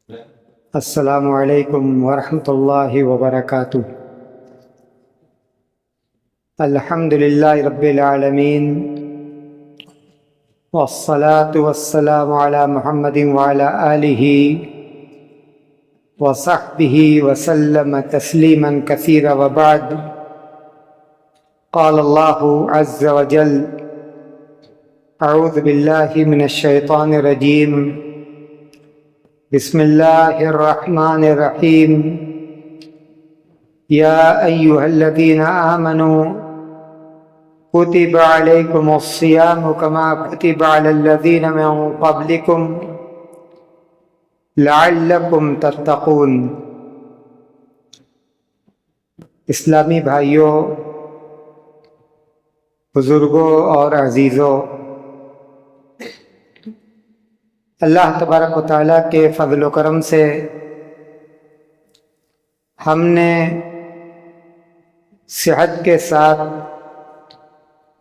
السلام علیکم ورحمۃ اللہ وبرکاتہ۔ الحمد للہ رب العالمین، والصلاة والسلام علی محمد وعلی آلہ وصحبہ وسلم تسلیما کثیرا، وبعد۔ قال اللہ عز وجل: اعوذ باللہ من الشیطان الرجیم، بسم اللہ الرحمن الرحیم۔ یا ایہا الذین آمنوا کتب علیکم الصیام کما کتب علی الذین من قبلکم لعلکم تتقون۔ اسلامی بھائیوں، بزرگوں اور عزیزوں، اللہ تبارک و تعالیٰ کے فضل و کرم سے ہم نے صحت کے ساتھ،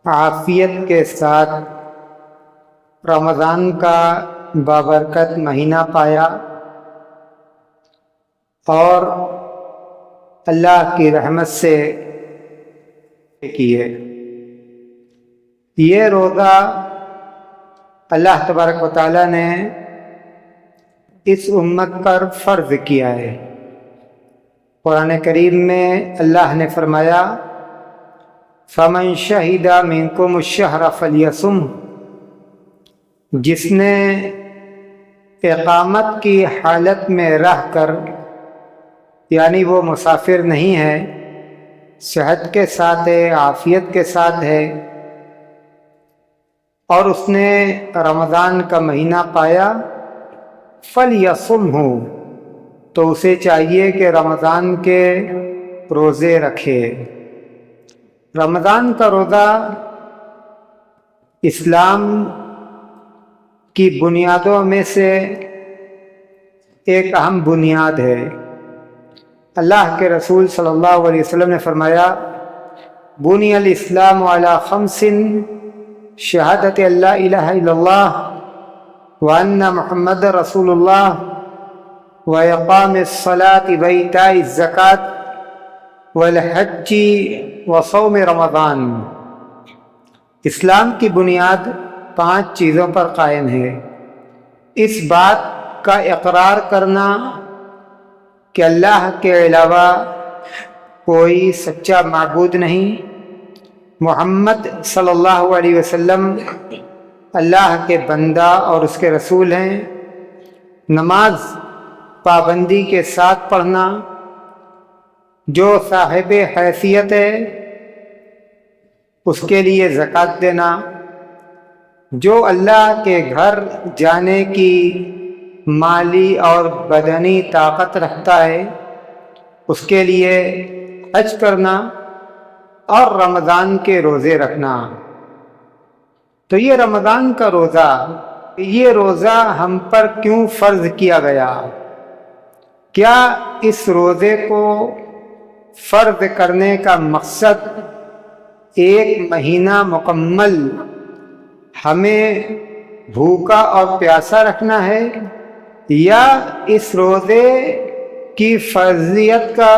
عافیت کے ساتھ رمضان کا بابرکت مہینہ پایا، اور اللہ کی رحمت سے کیے۔ یہ روزہ اللہ تبارک و تعالیٰ نے اس امت پر فرض کیا ہے۔ قرآن کریم میں اللہ نے فرمایا: فَمَن شَهِدَ مِنكُمُ الشَّهْرَ فَلْيَصُمْهُ، جس نے اقامت کی حالت میں رہ کر، یعنی وہ مسافر نہیں ہے، صحت کے ساتھ ہے، عافیت کے ساتھ ہے، اور اس نے رمضان کا مہینہ پایا، فَلْيَصُمْهُ، تو اسے چاہیے کہ رمضان کے روزے رکھے۔ رمضان کا روزہ اسلام کی بنیادوں میں سے ایک اہم بنیاد ہے۔ اللہ کے رسول صلی اللہ علیہ وسلم نے فرمایا: بنی الاسلام علی خمس، شہادت اللہ الہ الا اللہ وان محمد رسول اللہ واقام الصلاۃ وایتاء الزکوٰۃ والحج وصوم رمضان۔ اسلام کی بنیاد 5 چیزوں پر قائم ہے۔ اس بات کا اقرار کرنا کہ اللہ کے علاوہ کوئی سچا معبود نہیں، محمد صلی اللہ علیہ وسلم اللہ کے بندہ اور اس کے رسول ہیں، نماز پابندی کے ساتھ پڑھنا، جو صاحب حیثیت ہے اس کے لیے زکوٰۃ دینا، جو اللہ کے گھر جانے کی مالی اور بدنی طاقت رکھتا ہے اس کے لیے حج کرنا، اور رمضان کے روزے رکھنا۔ تو یہ رمضان کا روزہ، یہ روزہ ہم پر کیوں فرض کیا گیا؟ کیا اس روزے کو فرض کرنے کا مقصد ایک مہینہ مکمل ہمیں بھوکا اور پیاسا رکھنا ہے، یا اس روزے کی فرضیت کا،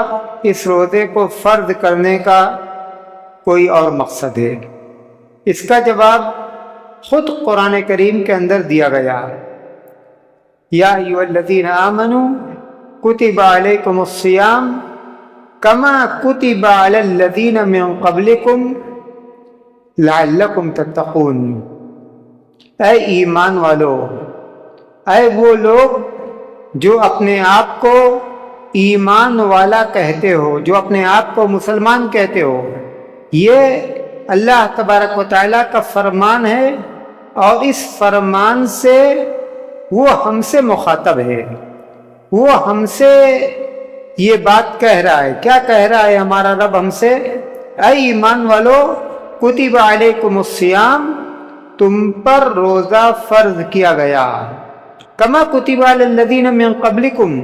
اس روزے کو فرض کرنے کا کوئی اور مقصد ہے؟ اس کا جواب خود قرآن کریم کے اندر دیا گیا: یا ایھا الذین آمنوا کتب علیکم الصیام کما کتب علی الذین من قبلکم لعلکم تتقون۔ اے ایمان والو، اے وہ لوگ جو اپنے آپ کو ایمان والا کہتے ہو، جو اپنے آپ کو مسلمان کہتے ہو، یہ اللہ تبارک و تعالیٰ کا فرمان ہے، اور اس فرمان سے وہ ہم سے مخاطب ہے، وہ ہم سے یہ بات کہہ رہا ہے۔ کیا کہہ رہا ہے ہمارا رب ہم سے؟ اے ایمان والو، کتب علیکم الصیام، تم پر روزہ فرض کیا گیا، کما کتب علی الذین من قبلکم،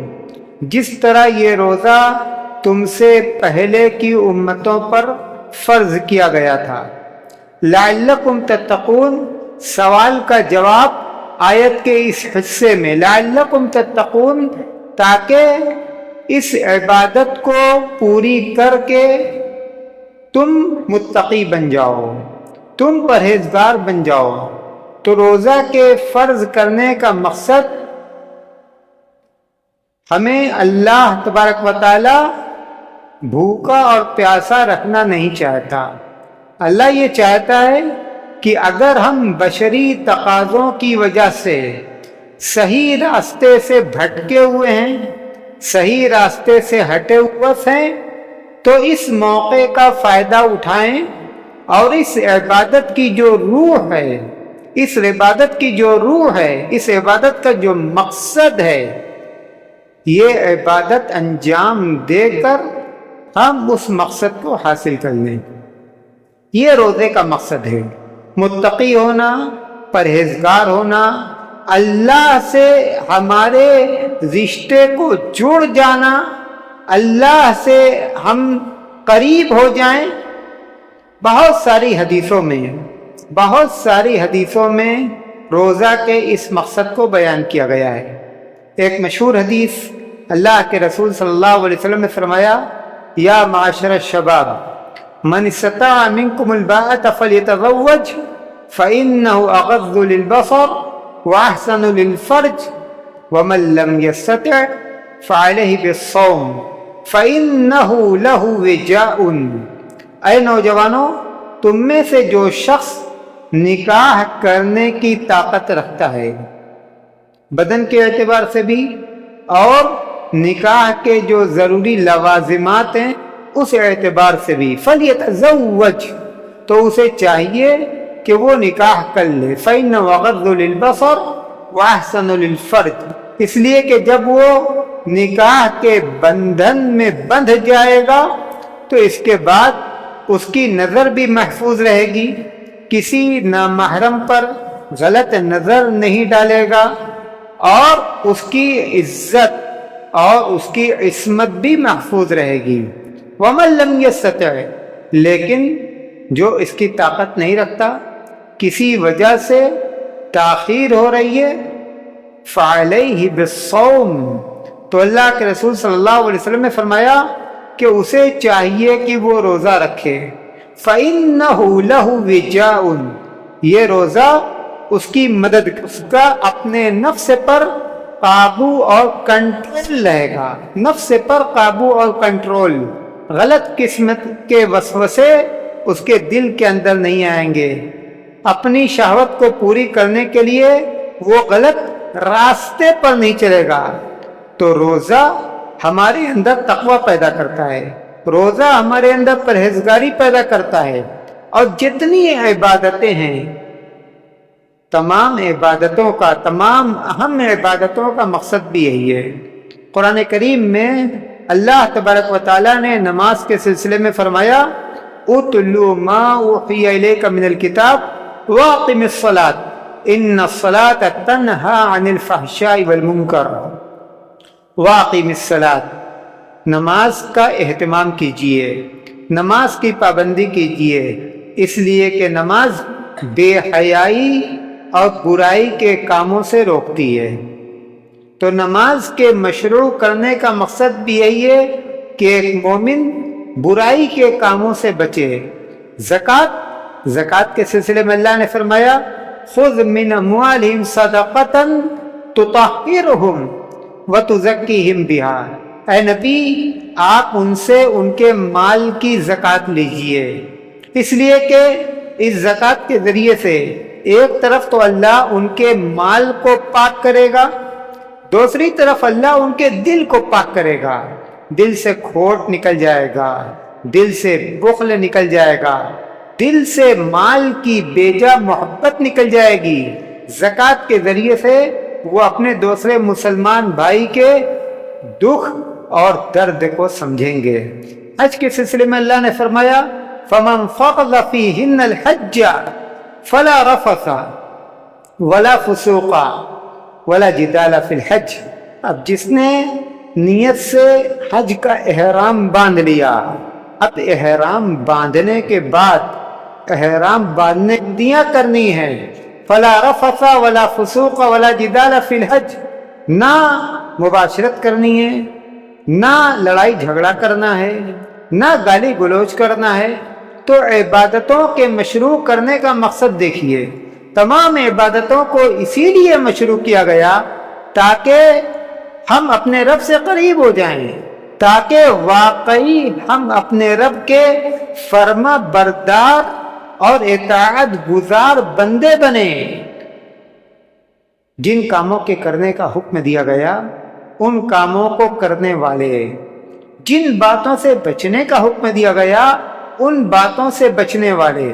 جس طرح یہ روزہ تم سے پہلے کی امتوں پر فرض کیا گیا تھا۔ لعلکم تتقون، سوال کا جواب آیت کے اس حصے میں لعلکم تتقون، تاکہ اس عبادت کو پوری کر کے تم متقی بن جاؤ، تم پرہیزگار بن جاؤ۔ تو روزہ کے فرض کرنے کا مقصد ہمیں اللہ تبارک و تعالی بھوکا اور پیاسا رکھنا نہیں چاہتا۔ اللہ یہ چاہتا ہے کہ اگر ہم بشری تقاضوں کی وجہ سے صحیح راستے سے بھٹکے ہوئے ہیں، صحیح راستے سے ہٹے ہوئے ہیں، تو اس موقع کا فائدہ اٹھائیں اور اس عبادت کی جو روح ہے، اس عبادت کی جو روح ہے، اس عبادت کا جو مقصد ہے، یہ عبادت انجام دے کر ہم اس مقصد کو حاصل کر لیں۔ یہ روزے کا مقصد ہے، متقی ہونا، پرہیزگار ہونا، اللہ سے ہمارے رشتے کو جڑ جانا، اللہ سے ہم قریب ہو جائیں۔ بہت ساری حدیثوں میں روزہ کے اس مقصد کو بیان کیا گیا ہے۔ ایک مشہور حدیث، اللہ کے رسول صلی اللہ علیہ وسلم نے فرمایا، یا معاشر الشباب من استطاع منکم الباءۃ فلیتزوج فإنہ اغض للبصر واحسن للفرج ومن لم يستطع فعلیہ بالصوم فإنہ لہ وجاء۔ اے نوجوانوں، تم میں سے جو شخص نکاح کرنے کی طاقت رکھتا ہے، بدن کے اعتبار سے بھی اور نکاح کے جو ضروری لوازمات ہیں اس اعتبار سے بھی، فلیتزوج، تو اسے چاہیے کہ وہ نکاح کر لے، فإنہ اغض للبصر واحسن للفرج، اس لیے کہ جب وہ نکاح کے بندھن میں بندھ جائے گا تو اس کے بعد اس کی نظر بھی محفوظ رہے گی، کسی نامحرم پر غلط نظر نہیں ڈالے گا، اور اس کی عزت اور اس کی عصمت بھی محفوظ رہے گی۔ وَمَن لَّمْ يَسْتَطِعْ، لیکن جو اس کی طاقت نہیں رکھتا، کسی وجہ سے تاخیر ہو رہی ہے، فَعَلَيْهِ بِالصَّوْمِ، تو اللہ کے رسول صلی اللہ علیہ وسلم نے فرمایا کہ اسے چاہیے کہ وہ روزہ رکھے، فَإِنَّهُ لَهُ وِجَاءٌ، یہ روزہ اس کی مدد، اس کا اپنے نفس پر قابو اور کنٹرول رہے گا، نفس پر قابو اور کنٹرول، غلط قسمت کے وسوسے اس کے دل کے اندر نہیں آئیں گے، اپنی شہوت کو پوری کرنے کے لیے وہ غلط راستے پر نہیں چلے گا۔ تو روزہ ہمارے اندر تقوی پیدا کرتا ہے، روزہ ہمارے اندر پرہیزگاری پیدا کرتا ہے، اور جتنی عبادتیں ہیں، تمام عبادتوں کا، تمام اہم عبادتوں کا مقصد بھی یہی ہے۔ قرآن کریم میں اللہ تبارک و تعالیٰ نے نماز کے سلسلے میں فرمایا، اتلو ما اوحی الیک من الکتاب واقم الصلاۃ ان الصلاۃ تنہی عن الفحشاء والمنکر۔ واقم الصلاۃ، نماز کا اہتمام کیجئے، نماز کی پابندی کیجئے، اس لیے کہ نماز بے حیائی اور برائی کے کاموں سے روکتی ہے۔ تو نماز کے مشروع کرنے کا مقصد بھی یہی ہے کہ ایک مومن برائی کے کاموں سے بچے۔ زکوٰۃ کے سلسلے میں اللہ نے فرمایا، خذ من اموالہم صدقۃ تطہرہم وتزکیہم بہا، اے نبی آپ ان سے ان کے مال کی زکوٰۃ لیجئے، اس لیے کہ اس زکوٰۃ کے ذریعے سے ایک طرف تو اللہ ان کے مال کو پاک کرے گا، دوسری طرف اللہ ان کے دل کو پاک کرے گا، دل سے کھوٹ نکل جائے گا، دل سے بخل نکل جائے گا، دل سے مال کی بیجا محبت نکل جائے گی۔ زکوٰۃ کے ذریعے سے وہ اپنے دوسرے مسلمان بھائی کے دکھ اور درد کو سمجھیں گے۔ حج کے سلسلے میں اللہ نے فرمایا، فَمَنْ فَرَضَ فِيهِنَّ الْحَجَّ فَلَا رَفَثَ وَلَا فُسُوقَ وَلَا جِدَالَ فِي الْحَجِّ، اب جس نے نیت سے حج کا احرام باندھ لیا، اب احرام باندھنے کے بعد احرام باندھنے دیا کرنی ہے، فلا رفث ولا فسوق ولا جدال فی الحج، نہ مباشرت کرنی ہے، نہ لڑائی جھگڑا کرنا ہے، نہ گالی گلوچ کرنا ہے۔ تو عبادتوں کے مشروع کرنے کا مقصد دیکھیے، تمام عبادتوں کو اسی لیے مشروع کیا گیا تاکہ ہم اپنے رب سے قریب ہو جائیں، تاکہ واقعی ہم اپنے رب کے فرما بردار اور اطاعت گزار بندے بنیں۔ جن کاموں کے کرنے کا حکم دیا گیا ان کاموں کو کرنے والے، جن باتوں سے بچنے کا حکم دیا گیا ان باتوں سے بچنے والے،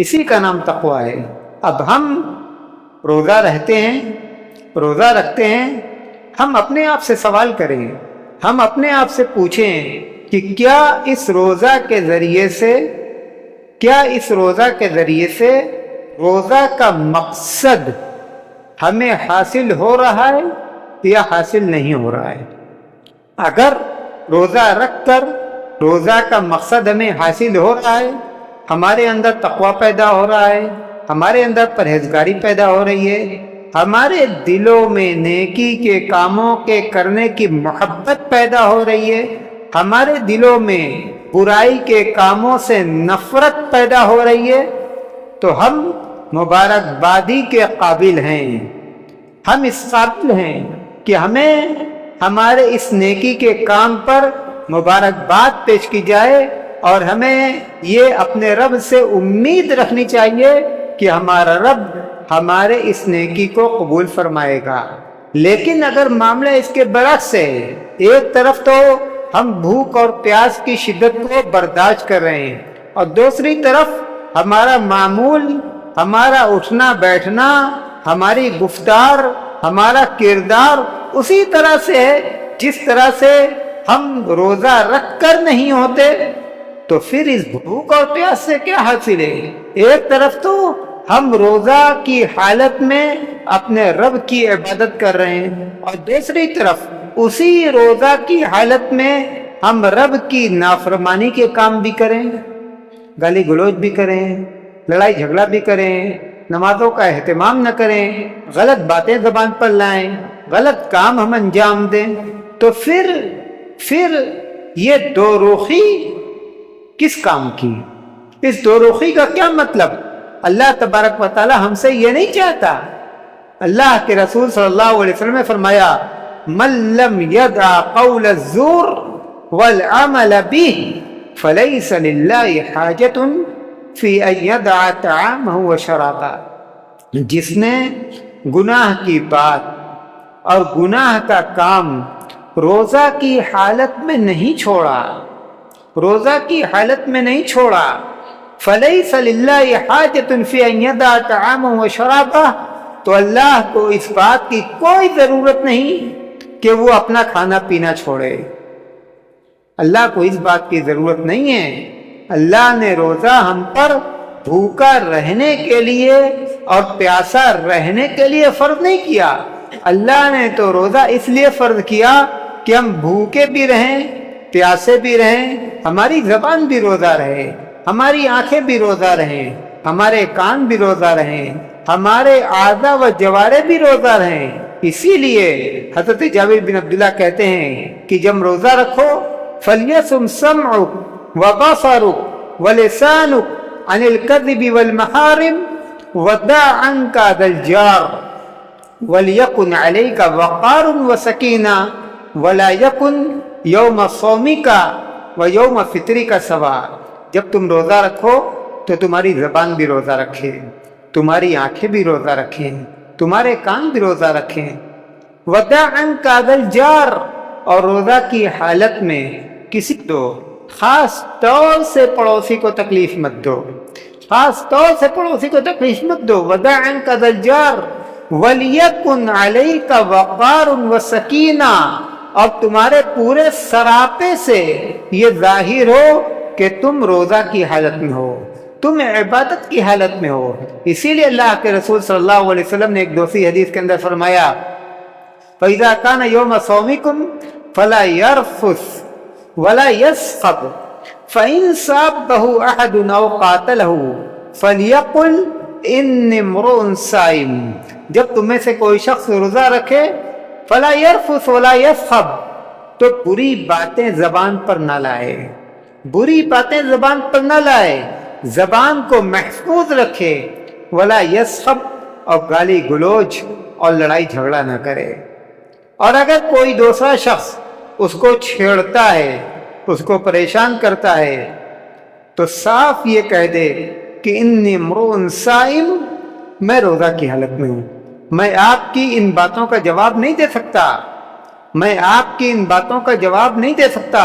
اسی کا نام تقویٰ ہے۔ اب ہم روزہ رہتے ہیں، روزہ رکھتے ہیں، ہم اپنے آپ سے سوال کریں، ہم اپنے آپ سے پوچھیں کہ کیا اس روزہ کے ذریعے سے روزہ کا مقصد ہمیں حاصل ہو رہا ہے یا حاصل نہیں ہو رہا ہے؟ اگر روزہ رکھ کر روزہ کا مقصد ہمیں حاصل ہو رہا ہے، ہمارے اندر تقویٰ پیدا ہو رہا ہے، ہمارے اندر پرہیزگاری پیدا ہو رہی ہے، ہمارے دلوں میں نیکی کے کاموں کے کرنے کی محبت پیدا ہو رہی ہے، ہمارے دلوں میں برائی کے کاموں سے نفرت پیدا ہو رہی ہے، تو ہم مبارکبادی کے قابل ہیں، ہم اس قابل ہیں کہ ہمیں ہمارے اس نیکی کے کام پر مبارکباد پیش کی جائے، اور ہمیں یہ اپنے رب سے امید رکھنی چاہیے کہ ہمارا رب ہمارے اس نیکی کو قبول فرمائے گا۔ لیکن اگر معاملہ اس کے برعکس ہے، ایک طرف تو ہم بھوک اور پیاس کی شدت کو برداشت کر رہے ہیں، اور دوسری طرف ہمارا معمول، ہمارا اٹھنا بیٹھنا، ہماری گفتار، ہمارا کردار اسی طرح سے ہے جس طرح سے ہم روزہ رکھ کر نہیں ہوتے، تو پھر اس بھوک اور پیاس سے کیا حاصل ہے؟ ایک طرف تو ہم روزہ کی حالت میں اپنے رب کی عبادت کر رہے ہیں، اور دوسری طرف اسی روزہ کی حالت میں ہم رب کی نافرمانی کے کام بھی کریں، گالی گلوچ بھی کریں، لڑائی جھگڑا بھی کریں، نمازوں کا اہتمام نہ کریں، غلط باتیں زبان پر لائیں، غلط کام ہم انجام دیں، تو پھر یہ دو رخی کس کام کی؟ اس دو رخی کا کیا مطلب؟ اللہ تبارک و تعالی ہم سے یہ نہیں چاہتا۔ اللہ کے رسول صلی اللہ علیہ وسلم نے فرمایا، من لم يدع قول الزور والعمل به فليس لله حاجة في ان يدع طعامه وشرابه، جس نے گناہ کی بات اور گناہ کا کام روزہ کی حالت میں نہیں چھوڑا، روزہ کی حالت میں نہیں چھوڑا، فَلَيْسَ لِلَّهِ حَاجَةٌ فِي أَن يَدَعَ طَعَامَهُ وَشَرَابَهُ، تو اللہ کو اس بات کی کوئی ضرورت نہیں کہ وہ اپنا کھانا پینا چھوڑے، اللہ کو اس بات کی ضرورت نہیں ہے۔ اللہ نے روزہ ہم پر بھوکا رہنے کے لیے اور پیاسا رہنے کے لیے فرض نہیں کیا، اللہ نے تو روزہ اس لیے فرض کیا کہ ہم بھوکے بھی رہیں، پیاسے بھی رہیں، ہماری زبان بھی روزہ رہے، ہماری آنکھیں بھی روزہ رہیں، ہمارے کان بھی روزہ رہیں، ہمارے اعضاء و جوارح بھی روزہ رہیں۔ اسی لیے حضرت جابر بن عبداللہ کہتے ہیں کہ جب روزہ رکھو فَلْيَصُمْ سَمْعُكَ وَبَصَرُكَ وَلِسَانُكَ عَنِ الْكَذِبِ وَالْمَحَارِمِ وَدَعْ عَنْكَ ذَا الْجَارِ وَلْيَكُنْ عَلَيْكَ وَقَارٌ وَسَكِينَةٌ وَلَا يَكُنْ يَوْمَ صَوْمِكَ وَيَوْمَ فِطْرِكَ سَوَاءً، جب تم روزہ رکھو تو تمہاری زبان بھی روزہ رکھے، تمہاری آنکھیں بھی روزہ رکھیں، تمہارے کان بھی روزہ رکھیں، وَدَعْ عَنْكَ ذَا الْجَارِ، اور روزہ کی حالت میں کسی کو خاص طور سے پڑوسی کو تکلیف مت دو، خاص طور سے پڑوسی کو تکلیف مت دو، وَدَعْ عَنْكَ ذَا الْجَارِ وَلْيَكُنْ عَلَيْكَ وَقَارٌ وَسَكِينَةٌ، اور تمہارے پورے سراپے سے یہ ظاہر ہو کہ تم روزہ کی حالت میں ہو، تم عبادت کی حالت میں ہو۔ اسی لیے اللہ کے رسول صلی اللہ علیہ وسلم نے ایک دوسری حدیث کے اندر فرمایا، فَإِذَا كَانَ يَوْمَ صَوْمِكُمْ فَلَا يَرْفُثْ وَلَا يَسْخَبْ فَإِنْ صَابَّهُ أَحَدٌ أَوْ قَاتَلَهُ فَلْيَقُلْ انی امرؤ صائم، جب تم میں سے کوئی شخص روزہ رکھے فلا یرفث ولا یسخب، تو بری باتیں زبان پر نہ لائے، بری باتیں زبان پر نہ لائے، زبان کو محفوظ رکھے، ولا یسخب، اور گالی گلوچ اور لڑائی جھگڑا نہ کرے۔ اور اگر کوئی دوسرا شخص اس کو چھیڑتا ہے، اس کو پریشان کرتا ہے، تو صاف یہ کہہ دے کہ انی امرؤ صائم، میں روزہ کی حالت میں ہوں، میں آپ کی ان باتوں کا جواب نہیں دے سکتا، میں آپ کی ان باتوں کا جواب نہیں دے سکتا،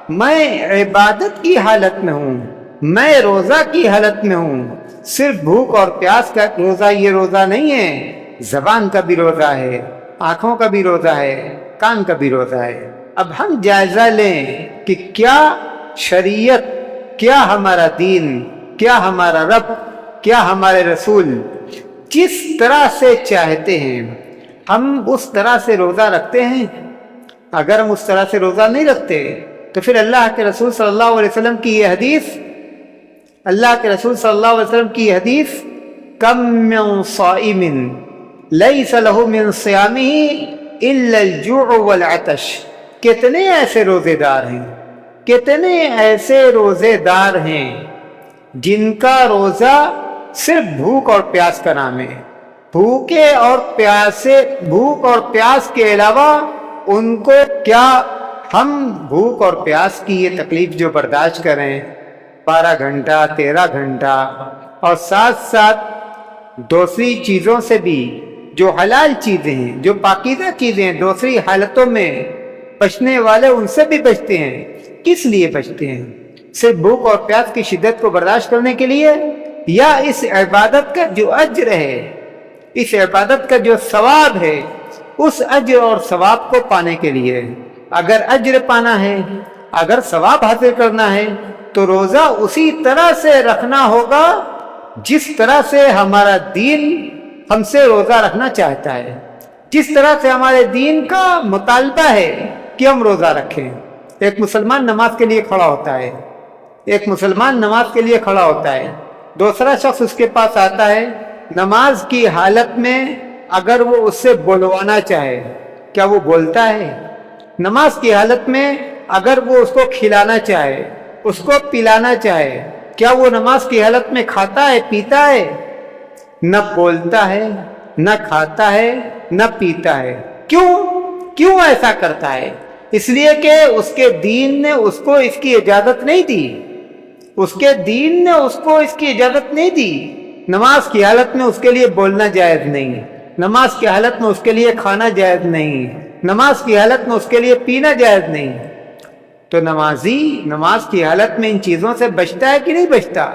میں عبادت کی حالت میں ہوں، میں روزہ کی حالت میں ہوں، صرف بھوک اور پیاس کا روزہ یہ روزہ نہیں ہے، زبان کا بھی روزہ ہے، آنکھوں کا بھی روزہ ہے، کان کا بھی روزہ ہے۔ اب ہم جائزہ لیں کہ کیا شریعت، کیا ہمارا دین، کیا ہمارا رب، کیا ہمارے رسول جس طرح سے چاہتے ہیں ہم اس طرح سے روزہ رکھتے ہیں؟ اگر ہم اس طرح سے روزہ نہیں رکھتے تو پھر اللہ کے رسول صلی اللہ علیہ وسلم کی یہ حدیث، اللہ کے رسول صلی اللہ علیہ وسلم کی یہ حدیث، کم من صائم لیس له من صیامہ الا الجوع والعطش، کتنے ایسے روزے دار ہیں، کتنے ایسے روزے دار ہیں جن کا روزہ صرف بھوک اور پیاس کا نام ہے، بھوکے اور پیاسے، بھوک اور پیاس کے علاوہ ان کو کیا، ہم بھوک اور پیاس کی یہ تکلیف جو برداشت کریں 12 گھنٹہ 13 گھنٹہ، اور ساتھ ساتھ دوسری چیزوں سے بھی جو حلال چیزیں ہیں، جو پاکیزہ چیزیں ہیں، دوسری حالتوں میں بچنے والے ان سے بھی بچتے ہیں، کس لیے بچتے ہیں؟ صرف بھوک اور پیاس کی شدت کو برداشت کرنے کے لیے، یا اس عبادت کا جو اجر ہے، اس عبادت کا جو ثواب ہے، اس اجر اور ثواب کو پانے کے لیے؟ اگر اجر پانا ہے، اگر ثواب حاصل کرنا ہے تو روزہ اسی طرح سے رکھنا ہوگا جس طرح سے ہمارا دین ہم سے روزہ رکھنا چاہتا ہے، جس طرح سے ہمارے دین کا مطالبہ ہے کہ ہم روزہ رکھیں۔ ایک مسلمان نماز کے لیے کھڑا ہوتا ہے، ایک مسلمان نماز کے لیے کھڑا ہوتا ہے، دوسرا شخص اس کے پاس آتا ہے، نماز کی حالت میں اگر وہ اس سے بلوانا چاہے، کیا وہ بولتا ہے؟ نماز کی حالت میں اگر وہ اس کو کھلانا چاہے، اس کو پلانا چاہے، کیا وہ نماز کی حالت میں کھاتا ہے، پیتا ہے؟ نہ بولتا ہے، نہ کھاتا ہے، نہ پیتا ہے۔ کیوں ایسا کرتا ہے؟ اس لیے کہ اس کے دین نے اس کو اس کی اجازت نہیں دی، اس کے دین نے اس کو اس کی اجازت نہیں دی۔ نماز کی حالت میں اس کے لیے بولنا جائز نہیں، نماز کی حالت میں اس کے لیے کھانا جائز نہیں، نماز کی حالت میں اس کے لیے پینا جائز نہیں۔ تو نمازی نماز کی حالت میں ان چیزوں سے بچتا ہے کہ نہیں بچتا؟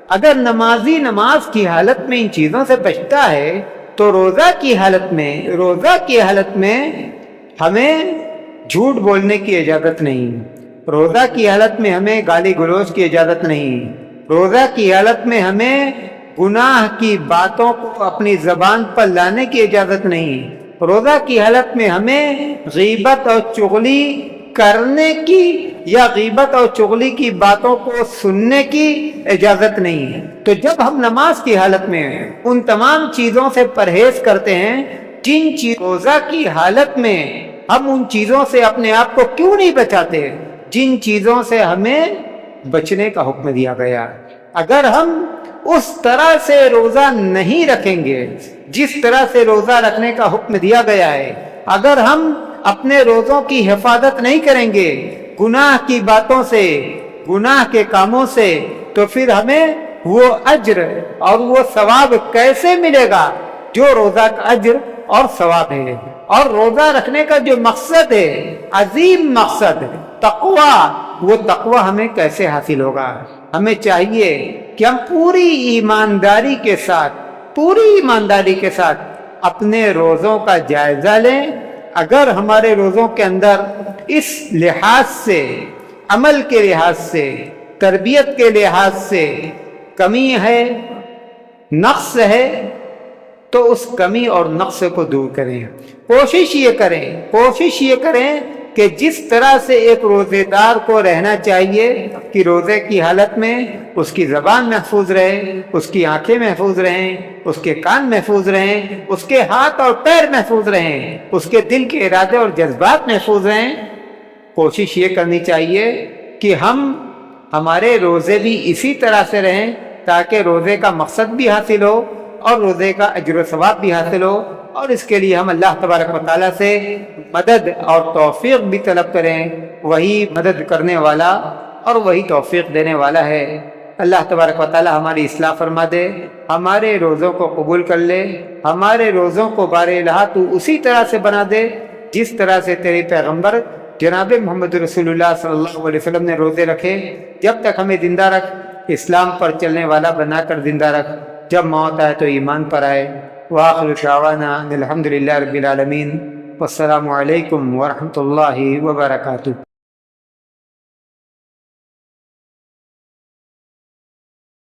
اگر نمازی نماز کی حالت میں ان چیزوں سے بچتا ہے تو روزہ کی حالت میں ہمیں جھوٹ بولنے کی اجازت نہیں، روزہ کی حالت میں ہمیں گالی گلوچ کی اجازت نہیں، روزہ کی حالت میں ہمیں گناہ کی باتوں کو اپنی زبان پر لانے کی اجازت نہیں، روزہ کی حالت میں ہمیں غیبت اور چغلی کرنے کی یا غیبت اور چغلی کی باتوں کو سننے کی اجازت نہیں ہے۔ تو جب ہم نماز کی حالت میں ان تمام چیزوں سے پرہیز کرتے ہیں جن روزہ کی حالت میں ہم ان چیزوں سے اپنے آپ کو کیوں نہیں بچاتے جن چیزوں سے ہمیں بچنے کا حکم دیا گیا؟ اگر ہم اس طرح سے روزہ نہیں رکھیں گے جس طرح سے روزہ رکھنے کا حکم دیا گیا ہے، اگر ہم اپنے روزوں کی حفاظت نہیں کریں گے گناہ کی باتوں سے، گناہ کے کاموں سے، تو پھر ہمیں وہ اجر اور وہ ثواب کیسے ملے گا جو روزہ کا اجر اور ثواب ہے؟ اور روزہ رکھنے کا جو مقصد ہے، عظیم مقصد تقوی، وہ تقوی ہمیں کیسے حاصل ہوگا؟ ہمیں چاہیے کہ ہم پوری ایمانداری کے ساتھ اپنے روزوں کا جائزہ لیں۔ اگر ہمارے روزوں کے اندر اس لحاظ سے، عمل کے لحاظ سے، تربیت کے لحاظ سے کمی ہے، نقص ہے، تو اس کمی اور نقص کو دور کریں۔ کوشش یہ کریں کہ جس طرح سے ایک روزے دار کو رہنا چاہیے کہ روزے کی حالت میں اس کی زبان محفوظ رہے، اس کی آنکھیں محفوظ رہیں، اس کے کان محفوظ رہیں، اس کے ہاتھ اور پیر محفوظ رہیں، اس کے دل کے ارادے اور جذبات محفوظ رہیں، کوشش یہ کرنی چاہیے کہ ہمارے روزے بھی اسی طرح سے رہیں تاکہ روزے کا مقصد بھی حاصل ہو اور روزے کا اجر و ثواب بھی حاصل ہو، اور اس کے لیے ہم اللہ تبارک و تعالیٰ سے مدد اور توفیق بھی طلب کریں۔ وہی مدد کرنے والا اور وہی توفیق دینے والا ہے۔ اللہ تبارک و تعالیٰ ہماری اصلاح فرما دے، ہمارے روزوں کو قبول کر لے، ہمارے روزوں کو بار الہ تو اسی طرح سے بنا دے جس طرح سے تیرے پیغمبر جناب محمد رسول اللہ صلی اللہ علیہ وسلم نے روزے رکھے۔ جب تک ہمیں زندہ رکھ، اسلام پر چلنے والا بنا کر زندہ رکھ، جب موت آئے تو ایمان پر آئے۔ وآخر دعوانا الحمد للہ رب العالمین، والسلام علیکم ورحمۃ اللہ وبرکاتہ۔